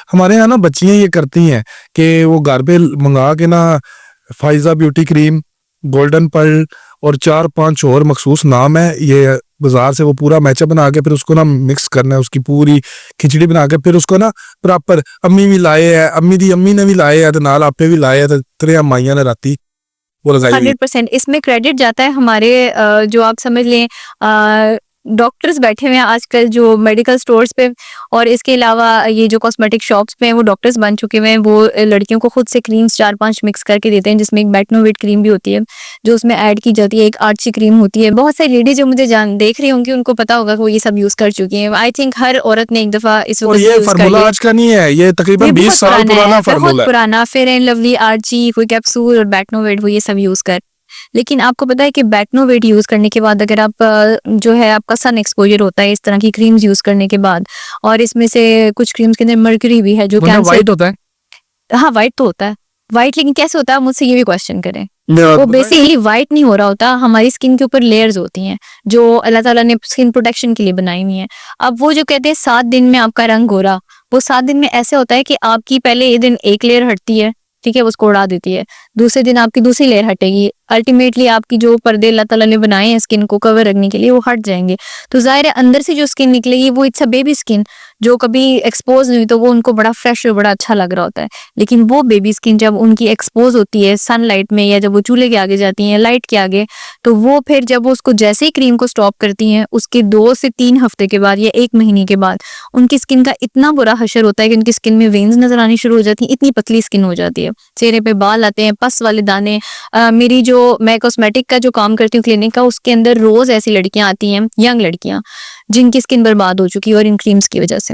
ہمارے یہاں نا بچیاں یہ کرتی ہیں کہ وہ گھر پہ منگا کے نا فائزہ بیوٹی کریم، گولڈن پرل اور 4-5 اور مخصوص نام ہے، یہ بازار سے وہ پورا میچ اپ بنا کے پھر اس کو نا مکس کرنا ہے، اس کی پوری کھچڑی بنا کے پھر اس کو نا پراپر امی بھی لائے ہے، امی نے بھی لائے ہے، نال آپے بھی لائے ہے، ترے مائیاں نے راتی وہ لگائی ہوئی 100% اس میں کریڈٹ جاتا ہے ہمارے جو آپ سمجھ لیں ڈاکٹرز بیٹھے ہوئے ہیں آج کل جو میڈیکل سٹورز پہ، اور اس کے علاوہ یہ جو کاسمیٹک شاپس پہ ہیں وہ ڈاکٹرز بن چکے ہوئے ہیں، وہ لڑکیوں کو خود سے کریمز 4-5 مکس کر کے دیتے ہیں، جس میں ایک بیٹنوویٹ کریم بھی ہوتی ہے جو اس میں ایڈ کی جاتی ہے، ایک آرچی کریم ہوتی ہے. بہت ساری لیڈیز جو مجھے دیکھ رہی ہوں گی ان کو پتا ہوگا کہ وہ یہ سب یوز کر چکی ہیں. آئی تھنک ہر عورت نے ایک دفعہ اس اور وقت یہ یوز کر فارمولا لیا. آج کا نہیں ہے، یہ تقریباً یہ 20 بہت سال پرانا ہے، فارمولا بہت ہے. پرانا. فیئر اینڈ لولی، آرچی، کوئی کیپسول اور بیٹنوویٹ، وہ یہ سب یوز کر. لیکن آپ کو پتا ہے کہ بیٹنوویٹ یوز کرنے کے بعد اگر آپ جو ہے آپ کا سن ایکسپوجر ہوتا ہے اس طرح کی کریمز یوز کرنے کے بعد، اور اس میں سے کچھ کریمز کے اندر مرکری بھی ہے جو کینسر. وائٹ ہوتا ہے، ہاں وائٹ تو ہوتا ہے، وائٹ لیکن کیسے ہوتا ہے مجھ سے یہ بھی کوشچن کریں. وہ وہ بیسیکلی وائٹ نہیں ہو رہا ہوتا، ہماری اسکن کے اوپر لیئرز ہوتی ہیں جو اللہ تعالیٰ نے اسکن پروٹیکشن کے لیے بنائی ہوئی ہیں. اب وہ جو کہتے ہیں 7 دن میں آپ کا رنگ گورا، وہ 7 دن میں ایسے ہوتا ہے کہ آپ کی پہلے یہ دن ایک لیئر ہٹتی ہے، ٹھیک ہے، اس کو اڑا دیتی ہے، دوسرے دن آپ کی دوسری لیئر ہٹے گی، الٹیمیٹلی آپ کی جو پردے اللہ تعالیٰ نے بنائے ہیں اسکن کو کور رکھنے کے لیے وہ ہٹ جائیں گے. تو ظاہر ہے اندر سے جو اسکن نکلے گی وہ اٹس اے بیبی اسکن جو کبھی ایکسپوز نہیں ہوئی، تو وہ ان کو بڑا فریش اور بڑا اچھا لگ رہا ہوتا ہے. لیکن وہ بیبی اسکن جب ان کی ایکسپوز ہوتی ہے سن لائٹ میں، یا جب وہ چولہے کے آگے جاتی ہیں لائٹ کے آگے، تو وہ پھر جب وہ اس کو جیسے ہی کریم کو سٹاپ کرتی ہیں اس کے 2 سے 3 ہفتے کے بعد یا 1 مہینے کے بعد ان کی اسکن کا اتنا برا حشر ہوتا ہے کہ ان کی اسکن میں وینز نظر آنی شروع ہو جاتی ہیں، اتنی پتلی اسکن ہو جاتی ہے، چہرے پہ بال آتے ہیں، پس والے دانے. میری جو میں کاسمیٹک کا جو کام کرتی ہوں کلینک کا، اس کے اندر روز ایسی لڑکیاں آتی ہیں، ینگ لڑکیاں جن کی اسکن برباد ہو چکی ہے اور ان کریمز کی وجہ سے.